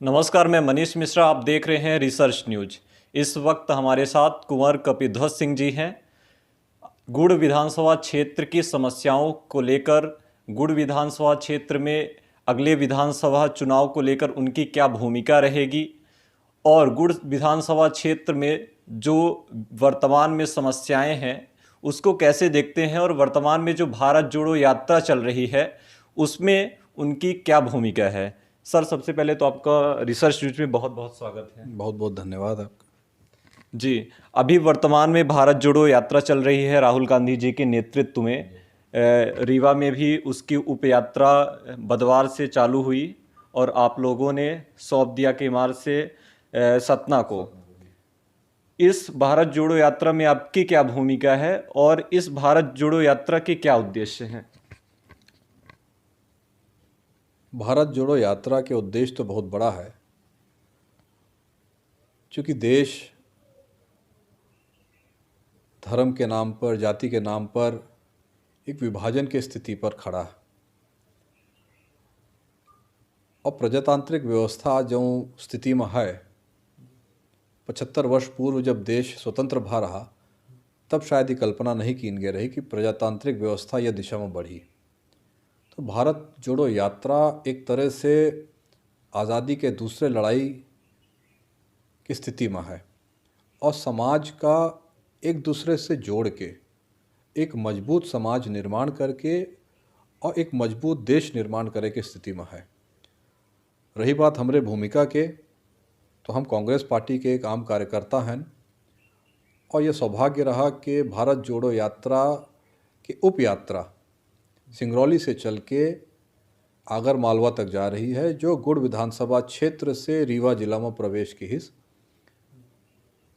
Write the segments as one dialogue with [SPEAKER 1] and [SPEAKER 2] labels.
[SPEAKER 1] नमस्कार, मैं मनीष मिश्रा। आप देख रहे हैं रिसर्च न्यूज। इस वक्त हमारे साथ कुंवर कपिध्वज सिंह जी हैं। गुड़ विधानसभा क्षेत्र की समस्याओं को लेकर, गुड़ विधानसभा क्षेत्र में अगले विधानसभा चुनाव को लेकर उनकी क्या भूमिका रहेगी और गुड़ विधानसभा क्षेत्र में जो वर्तमान में समस्याएं हैं उसको कैसे देखते हैं और वर्तमान में जो भारत जोड़ो यात्रा चल रही है उसमें उनकी क्या भूमिका है। सर, सबसे पहले तो आपका रिसर्च न्यूज में बहुत बहुत स्वागत है।
[SPEAKER 2] बहुत बहुत धन्यवाद आपका।
[SPEAKER 1] जी, अभी वर्तमान में भारत जोड़ो यात्रा चल रही है राहुल गांधी जी के नेतृत्व में। रीवा में भी उसकी उप यात्रा बुधवार से चालू हुई और आप लोगों ने सौंप दिया केमार से सतना को। इस भारत जोड़ो यात्रा में आपकी क्या भूमिका है और इस भारत जोड़ो यात्रा के क्या उद्देश्य हैं?
[SPEAKER 2] भारत जोड़ो यात्रा के उद्देश्य तो बहुत बड़ा है, क्योंकि देश धर्म के नाम पर, जाति के नाम पर एक विभाजन की स्थिति पर खड़ा है और प्रजातांत्रिक व्यवस्था जो स्थिति में है, 75 वर्ष पूर्व जब देश स्वतंत्र भा रहा तब शायद ये कल्पना नहीं की गई रही कि प्रजातांत्रिक व्यवस्था यह दिशा में बढ़ी। तो भारत जोड़ो यात्रा एक तरह से आज़ादी के दूसरे लड़ाई की स्थिति में है और समाज का एक दूसरे से जोड़ के एक मजबूत समाज निर्माण करके और एक मजबूत देश निर्माण करे की स्थिति में है। रही बात हमारे भूमिका के, तो हम कांग्रेस पार्टी के एक आम कार्यकर्ता हैं और यह सौभाग्य रहा कि भारत जोड़ो यात्रा की उप यात्रा सिंगरौली से चल के आगर मालवा तक जा रही है, जो गुड़ विधानसभा क्षेत्र से रीवा जिला में प्रवेश की हिस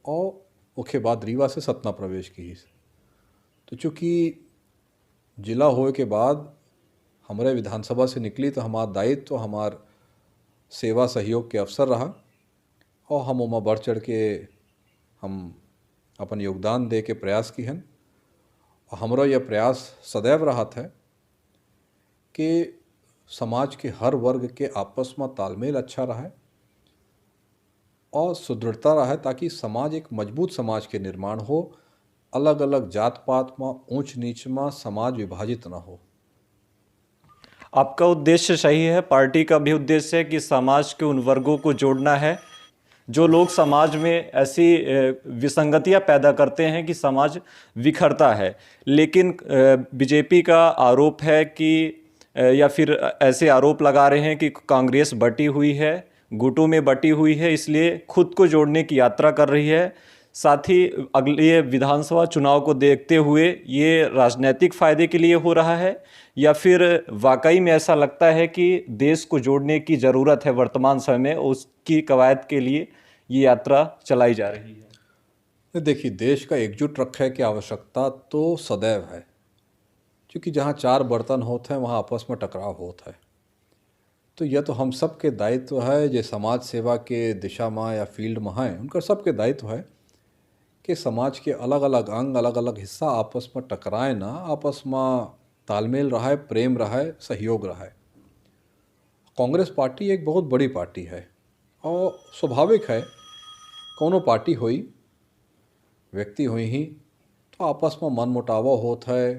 [SPEAKER 2] और उसके बाद रीवा से सतना प्रवेश की हिस। तो चूँकि जिला होए के बाद हमारे विधानसभा से निकली तो हमारा दायित्व तो हमार सेवा सहयोग के अवसर रहा और हम उमा बढ़ चढ़ के हम अपन योगदान दे के प्रयास की हैं। और हमारा यह प्रयास सदैव रहा है कि समाज के हर वर्ग के आपस में तालमेल अच्छा रहे और सुदृढ़ता रहे, ताकि समाज एक मजबूत समाज के निर्माण हो, अलग अलग जात पात में, ऊंच नीच में समाज विभाजित ना हो।
[SPEAKER 1] आपका उद्देश्य सही है, पार्टी का भी उद्देश्य है कि समाज के उन वर्गों को जोड़ना है जो लोग समाज में ऐसी विसंगतियां पैदा करते हैं कि समाज बिखरता है। लेकिन बीजेपी का आरोप है कि या फिर ऐसे आरोप लगा रहे हैं कि कांग्रेस बटी हुई है, गुटों में बटी हुई है, इसलिए खुद को जोड़ने की यात्रा कर रही है। साथ ही अगले विधानसभा चुनाव को देखते हुए ये राजनीतिक फायदे के लिए हो रहा है या फिर वाकई में ऐसा लगता है कि देश को जोड़ने की ज़रूरत है वर्तमान समय में, उसकी कवायद के लिए ये यात्रा चलाई जा रही है?
[SPEAKER 2] देखिए, देश का एकजुट रखे की आवश्यकता तो सदैव है, क्योंकि जहाँ चार बर्तन होते हैं वहाँ आपस में टकराव होता है। तो यह तो हम सब के दायित्व है, जो समाज सेवा के दिशा में या फील्ड में हैं, उनका सबके दायित्व है कि समाज के अलग अलग अंग, अलग अलग हिस्सा आपस में टकराए ना, आपस में तालमेल रहे, प्रेम रहे, सहयोग रहे। कांग्रेस पार्टी एक बहुत बड़ी पार्टी है और स्वाभाविक है, कोनो पार्टी हुई, व्यक्ति हुई ही तो आपस में मन मुटाव होता है,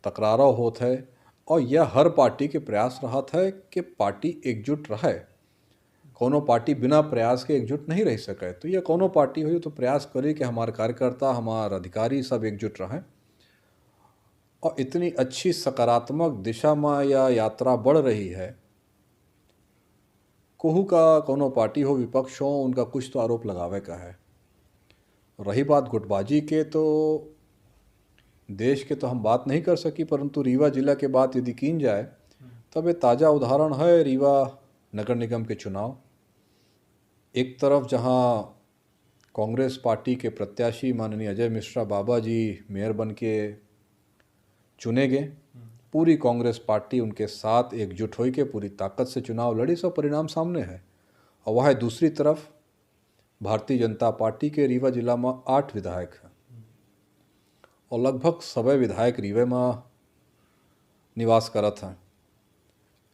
[SPEAKER 2] तकरार होता है और यह हर पार्टी के प्रयास रहता है कि पार्टी एकजुट रहे। कोनो पार्टी बिना प्रयास के एकजुट नहीं रह सके। तो यह कोनो पार्टी हुई तो प्रयास करे कि हमारे कार्यकर्ता, हमारे अधिकारी सब एकजुट रहें और इतनी अच्छी सकारात्मक दिशा में यह यात्रा बढ़ रही है। कोहू का कोनो पार्टी हो, विपक्ष हो, उनका कुछ तो आरोप लगावे का है। रही बात गुटबाजी के, तो देश के तो हम बात नहीं कर सकी, परंतु रीवा जिला के बात यदि की जाए तब ये ताज़ा उदाहरण है रीवा नगर निगम के चुनाव। एक तरफ जहां कांग्रेस पार्टी के प्रत्याशी माननीय अजय मिश्रा बाबा जी मेयर बन के चुने गए, पूरी कांग्रेस पार्टी उनके साथ एकजुट होकर के पूरी ताकत से चुनाव लड़ी, सब परिणाम सामने है। और वह दूसरी तरफ भारतीय जनता पार्टी के रीवा जिला में 8 विधायक हैं और लगभग सभी विधायक रीवा में निवास करत हैं।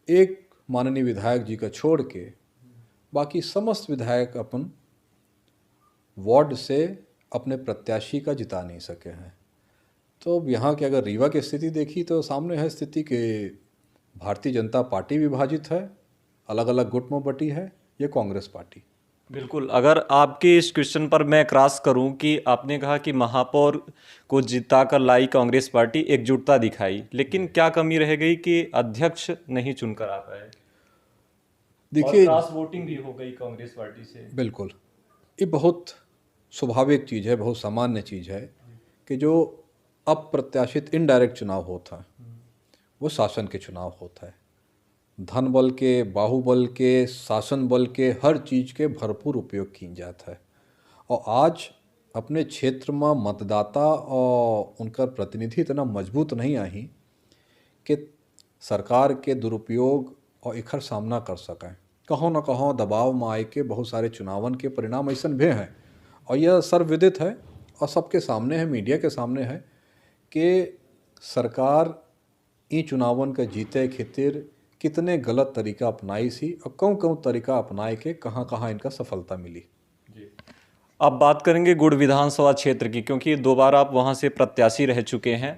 [SPEAKER 2] एक माननीय विधायक जी का छोड़ के बाकी समस्त विधायक अपन वार्ड से अपने प्रत्याशी का जिता नहीं सके हैं। तो अब यहाँ की अगर रीवा की स्थिति देखी तो सामने है स्थिति कि भारतीय जनता पार्टी विभाजित है, अलग अलग गुट में बटी है, ये कांग्रेस पार्टी।
[SPEAKER 1] बिल्कुल, अगर आपके इस क्वेश्चन पर मैं क्रॉस करूं कि आपने कहा कि महापौर को जिता कर लाई कांग्रेस पार्टी, एकजुटता दिखाई, लेकिन क्या कमी रह गई कि अध्यक्ष नहीं चुनकर आ पाए और
[SPEAKER 2] देखिए,
[SPEAKER 1] क्रॉस वोटिंग भी हो गई कांग्रेस पार्टी से।
[SPEAKER 2] बिल्कुल ये बहुत स्वाभाविक चीज़ है, बहुत सामान्य चीज़ है कि जो अप्रत्याशित इनडायरेक्ट चुनाव होता है वो शासन के चुनाव होता है। धन बल के, बाहुबल के, शासन बल के, हर चीज़ के भरपूर उपयोग किया जाता है। और आज अपने क्षेत्र में मतदाता और उनका प्रतिनिधि इतना मजबूत नहीं आई कि सरकार के दुरुपयोग और एकर सामना कर सकें। कहों न कहों दबाव में आए के बहुत सारे चुनावन के परिणाम ऐसा भी हैं और यह सर्वविदित है और सबके सामने है, मीडिया के सामने है कि सरकार इन चुनावन का जीते खातिर कितने गलत तरीका अपनाई सी और कौन कौन तरीका अपनाए के कहाँ कहाँ इनका सफलता मिली।
[SPEAKER 1] जी, अब बात करेंगे गुड़ विधानसभा क्षेत्र की, क्योंकि 2 बार आप वहां से प्रत्याशी रह चुके हैं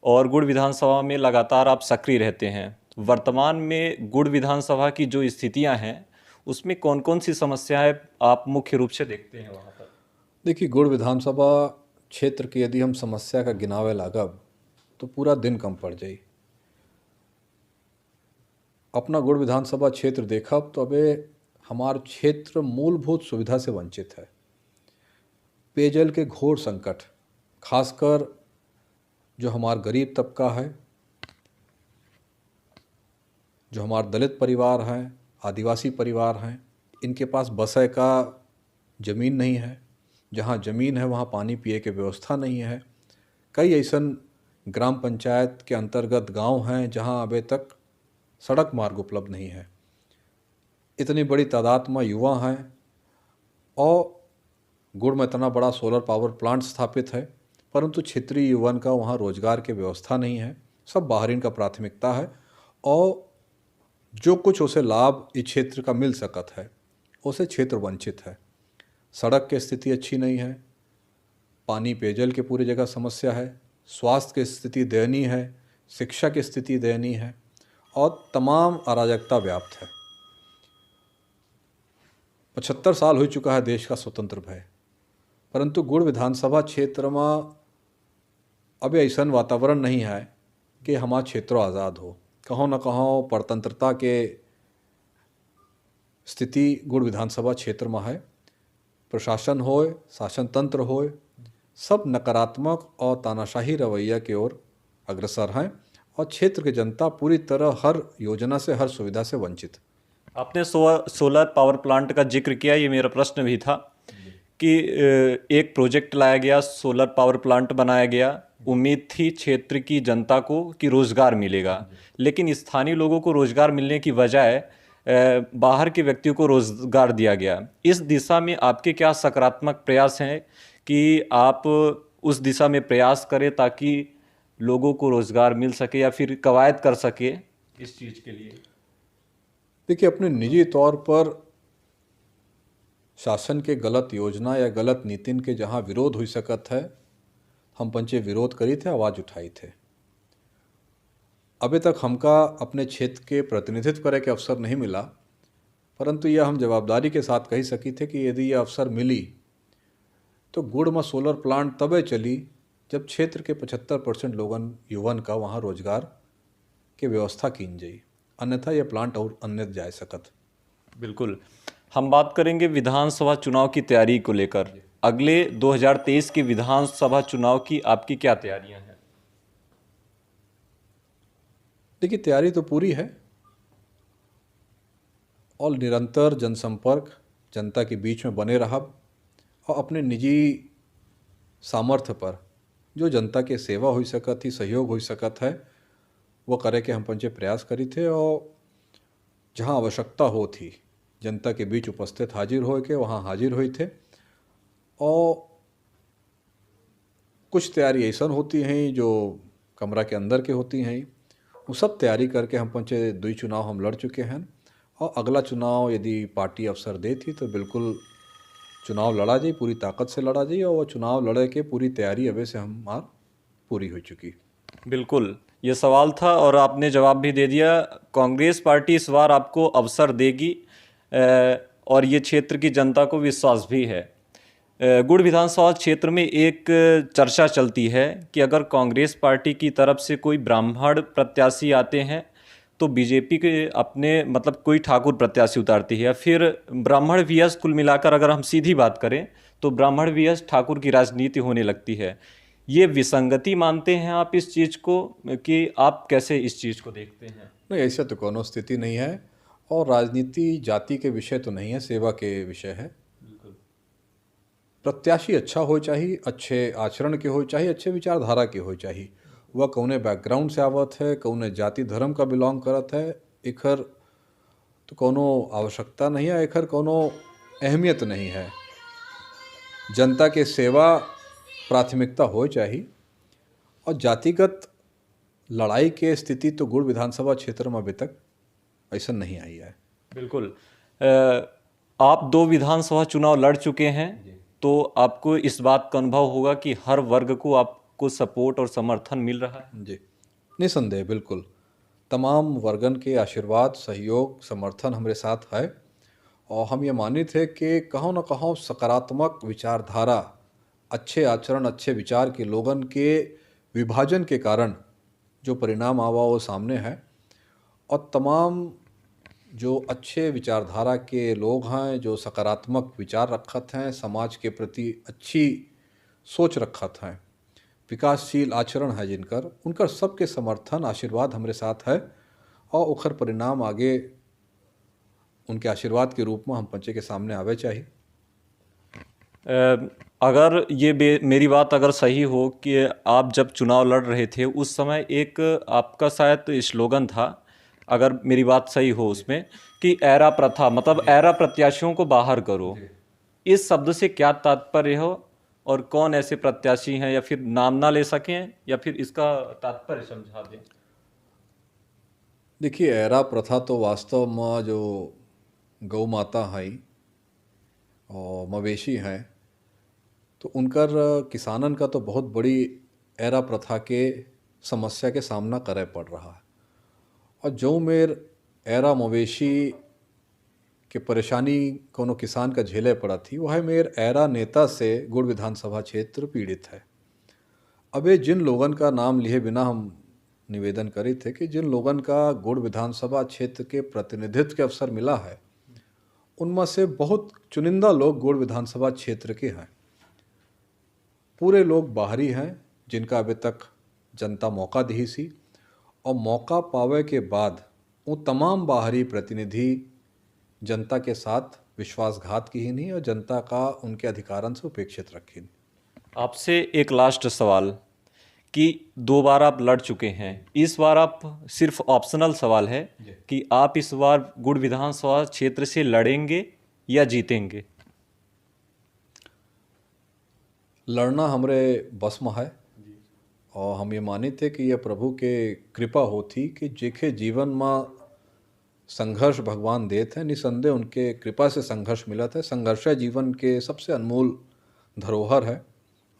[SPEAKER 1] और गुड़ विधानसभा में लगातार आप सक्रिय रहते हैं। वर्तमान में गुड़ विधानसभा की जो स्थितियां हैं उसमें कौन कौन सी समस्याएं आप मुख्य रूप से देखते हैं वहां पर?
[SPEAKER 2] देखिए, गुड़ विधानसभा क्षेत्र की यदि हम समस्या का गिनावे लागब तो पूरा दिन कम पड़ जाई। अपना गुड़ विधानसभा क्षेत्र देखब तो अबे हमार क्षेत्र मूलभूत सुविधा से वंचित है। पेयजल के घोर संकट, खासकर जो हमार गरीब तबका है, जो हमार दलित परिवार हैं, आदिवासी परिवार हैं, इनके पास बसे का ज़मीन नहीं है। जहाँ ज़मीन है वहाँ पानी पिए के व्यवस्था नहीं है। कई ऐसन ग्राम पंचायत के अंतर्गत गांव हैं जहाँ अभी तक सड़क मार्ग उपलब्ध नहीं है। इतनी बड़ी तादाद में युवा हैं और गुड़ में इतना बड़ा सोलर पावर प्लांट स्थापित है, परंतु क्षेत्रीय युवन का वहाँ रोजगार की व्यवस्था नहीं है। सब बाहरीन का प्राथमिकता है और जो कुछ उसे लाभ इस क्षेत्र का मिल सकत है उसे क्षेत्र वंचित है। सड़क की स्थिति अच्छी नहीं है, पानी पेयजल की पूरी जगह समस्या है, स्वास्थ्य की स्थिति दयनीय है, शिक्षा की स्थिति दयनीय है और तमाम अराजकता व्याप्त है। 75 साल हो चुका है देश का स्वतंत्र भय, परंतु गुड़ विधानसभा क्षेत्र में अभी ऐसा वातावरण नहीं है कि हमारा क्षेत्र आज़ाद हो। कहों न कहों परतंत्रता के स्थिति गुड़ विधानसभा क्षेत्र में है। प्रशासन होए, शासन तंत्र होए, सब नकारात्मक और तानाशाही रवैया की ओर अग्रसर हैं और क्षेत्र की जनता पूरी तरह हर योजना से, हर सुविधा से वंचित।
[SPEAKER 1] आपने सोलर पावर प्लांट का जिक्र किया, ये मेरा प्रश्न भी था कि एक प्रोजेक्ट लाया गया, सोलर पावर प्लांट बनाया गया, उम्मीद थी क्षेत्र की जनता को कि रोजगार मिलेगा, लेकिन स्थानीय लोगों को रोजगार मिलने की बजाय बाहर के व्यक्तियों को रोजगार दिया गया। इस दिशा में आपके क्या सकारात्मक प्रयास हैं कि आप उस दिशा में प्रयास करें ताकि लोगों को रोजगार मिल सके या फिर कवायद कर सके इस चीज़ के लिए?
[SPEAKER 2] देखिए, अपने निजी तौर पर शासन के गलत योजना या गलत नीतिन के जहाँ विरोध हो सकत है, हम पंचे विरोध करी थे, आवाज़ उठाई थे। अभी तक हमका अपने क्षेत्र के प्रतिनिधित्व करे के अवसर नहीं मिला, परंतु यह हम जवाबदारी के साथ कही सकी थे कि यदि यह अवसर मिली तो गुड़ में सोलर प्लांट तबे चली जब क्षेत्र के 75% लोगन युवन का वहाँ रोजगार के व्यवस्था की जाई, अन्यथा यह प्लांट और अन्यत्र जा सकत।
[SPEAKER 1] बिल्कुल, हम बात करेंगे विधानसभा चुनाव की तैयारी को लेकर। अगले 2023 के विधानसभा चुनाव की आपकी क्या तैयारियां हैं?
[SPEAKER 2] देखिए, तैयारी तो पूरी है और निरंतर जनसंपर्क जनता के बीच में बने रहब और अपने निजी सामर्थ्य पर जो जनता के सेवा हो सकत ही, सहयोग हो सकत है, वो करे के हम पंचे प्रयास करी थे और जहाँ आवश्यकता हो थी जनता के बीच उपस्थित हाजिर हो के वहाँ हाजिर हुए थे। और कुछ तैयारी ऐसा होती हैं जो कमरा के अंदर के होती हैं, वो सब तैयारी करके हम पंचे 2 चुनाव हम लड़ चुके हैं और अगला चुनाव यदि पार्टी अवसर देती तो बिल्कुल चुनाव लड़ा जाए, पूरी ताकत से लड़ा जाए, और वो चुनाव लड़े के पूरी तैयारी अभी से हमार पूरी हो चुकी।
[SPEAKER 1] बिल्कुल, ये सवाल था और आपने जवाब भी दे दिया। कांग्रेस पार्टी इस बार आपको अवसर देगी और ये क्षेत्र की जनता को विश्वास भी है। गुड़ विधानसभा क्षेत्र में एक चर्चा चलती है कि अगर कांग्रेस पार्टी की तरफ से कोई ब्राह्मण प्रत्याशी आते हैं तो बीजेपी के अपने मतलब कोई ठाकुर प्रत्याशी उतारती है, या फिर ब्राह्मण वीएस, कुल मिलाकर अगर हम सीधी बात करें तो ब्राह्मण वीएस ठाकुर की राजनीति होने लगती है। ये विसंगति मानते हैं आप इस चीज़ को, कि आप कैसे इस चीज़ को देखते हैं?
[SPEAKER 2] नहीं, ऐसा तो कोनो स्थिति नहीं है, और राजनीति जाति के विषय तो नहीं है, सेवा के विषय है। प्रत्याशी अच्छा हो चाहिए, अच्छे आचरण के हो चाहिए, अच्छे विचारधारा के हो चाहिए। वह कौने बैकग्राउंड से आवत है, कौने जाति धर्म का बिलोंग करत है, एकर तो कोनो आवश्यकता नहीं है, एकर कोनो अहमियत नहीं है। जनता के सेवा प्राथमिकता हो चाहिए, और जातिगत लड़ाई के स्थिति तो गुड़ विधानसभा क्षेत्र में अभी तक ऐसा नहीं आई है।
[SPEAKER 1] बिल्कुल। आप 2 विधानसभा चुनाव लड़ चुके हैं, तो आपको इस बात का अनुभव होगा कि हर वर्ग को आपको सपोर्ट और समर्थन मिल रहा है।
[SPEAKER 2] जी, निसंदेह, बिल्कुल तमाम वर्गन के आशीर्वाद, सहयोग, समर्थन हमारे साथ है, और हम ये मानित है कि कहों न कहों सकारात्मक विचारधारा, अच्छे आचरण, अच्छे विचार के लोगन के विभाजन के कारण जो परिणाम आवा वो सामने है। और तमाम जो अच्छे विचारधारा के लोग हैं, जो सकारात्मक विचार रखत हैं, समाज के प्रति अच्छी सोच रखत हैं, विकासशील आचरण है जिनकर, उनकर सबके समर्थन, आशीर्वाद हमारे साथ है, और उखर परिणाम आगे उनके आशीर्वाद के रूप में हम पंचे के सामने आवे चाहिए।
[SPEAKER 1] अगर ये मेरी बात अगर सही हो कि आप जब चुनाव लड़ रहे थे उस समय एक आपका शायद स्लोगन था, अगर मेरी बात सही हो उसमें, कि ऐरा प्रथा, मतलब ऐरा प्रत्याशियों को बाहर करो। इस शब्द से क्या तात्पर्य हो, और कौन ऐसे प्रत्याशी हैं, या फिर नाम ना ले सकें, या फिर इसका तात्पर्य समझा दें?
[SPEAKER 2] देखिए, ऐरा प्रथा तो वास्तव में जो गौ माता है और मवेशी हैं, तो उनकर किसानन का तो बहुत बड़ी ऐरा प्रथा के समस्या के सामना करे पड़ रहा है। और जो मेर ऐरा मवेशी के परेशानी कोनो किसान का झेले पड़ा थी, वह मेर ऐरा नेता से गुड़ विधानसभा क्षेत्र पीड़ित है। अबे जिन लोगन का नाम लिए बिना हम निवेदन करे थे कि जिन लोगन का गुड़ विधानसभा क्षेत्र के प्रतिनिधित्व के अवसर मिला है, उनमें से बहुत चुनिंदा लोग गुड़ विधानसभा क्षेत्र के हैं। पूरे लोग बाहरी हैं जिनका अभी तक जनता मौका दी सी, और मौका पावे के बाद वो तमाम बाहरी प्रतिनिधि जनता के साथ विश्वासघात की ही नहीं, और जनता का उनके अधिकारन से उपेक्षित रखी।
[SPEAKER 1] आपसे एक लास्ट सवाल, कि 2 बार आप लड़ चुके हैं, इस बार आप सिर्फ ऑप्शनल सवाल है कि आप इस बार गुड़ विधानसभा क्षेत्र से लड़ेंगे या जीतेंगे?
[SPEAKER 2] लड़ना हमरे बस में है, और हम ये माने थे कि यह प्रभु के कृपा होती कि जेके जीवन में संघर्ष भगवान देते हैं, निसंदेह उनके कृपा से संघर्ष मिला था। संघर्ष जीवन के सबसे अनमोल धरोहर है,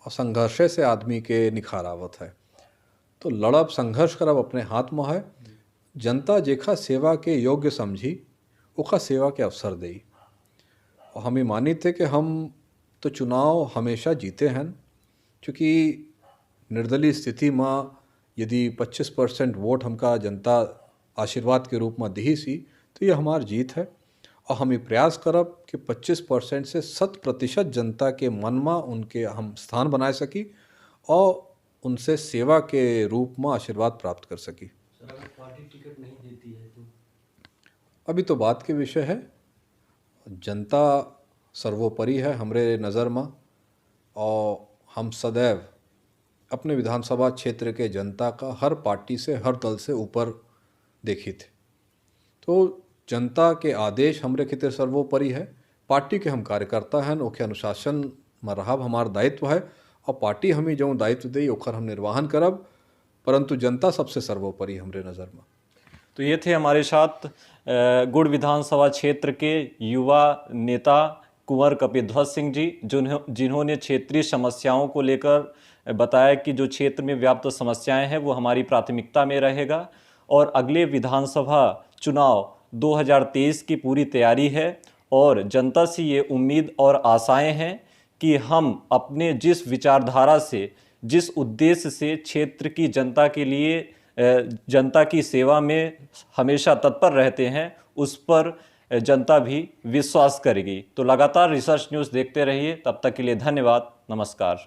[SPEAKER 2] और संघर्ष से आदमी के निखार आवत है। तो लड़ब, संघर्ष करब अपने हाथ में है। जनता जेखा सेवा के योग्य समझी, उखा सेवा के अवसर दई। और हम ये मानी थे कि हम तो चुनाव हमेशा जीते हैं, क्योंकि निर्दलीय स्थिति में यदि 25% वोट हमका जनता आशीर्वाद के रूप में दी सी, तो ये हमार जीत है। और हम ये प्रयास करब कि 25% से 100% जनता के मन में उनके हम स्थान बनाए सकी, और उनसे सेवा के रूप में आशीर्वाद प्राप्त कर सकी।
[SPEAKER 3] पार्टी टिकट नहीं देती है तो
[SPEAKER 2] अभी तो बात के विषय है, जनता सर्वोपरि है हमरे नज़र में, और हम सदैव अपने विधानसभा क्षेत्र के जनता का हर पार्टी से, हर दल से ऊपर देखी थे। तो जनता के आदेश हमरे खिते सर्वोपरि है। पार्टी के हम कार्यकर्ता हैं, ओके अनुशासन में रहब हमार दायित्व है, और पार्टी हमें जो दायित्व दी ओकर हम निर्वहन करब, परंतु जनता सबसे सर्वोपरि हमरे नज़र में।
[SPEAKER 1] तो ये थे हमारे साथ गुड़ विधानसभा क्षेत्र के युवा नेता कुंवर कपिध्वज सिंह जी, जिन्होंने क्षेत्रीय समस्याओं को लेकर बताया कि जो क्षेत्र में व्याप्त समस्याएं हैं वो हमारी प्राथमिकता में रहेगा और अगले विधानसभा चुनाव 2023 की पूरी तैयारी है और जनता से ये उम्मीद और आशाएं हैं कि हम अपने जिस विचारधारा से, जिस उद्देश्य से क्षेत्र की जनता के लिए, जनता की सेवा में हमेशा तत्पर रहते हैं, उस पर जनता भी विश्वास करेगी। तो लगातार रिसर्च न्यूज़ देखते रहिए। तब तक के लिए धन्यवाद। नमस्कार।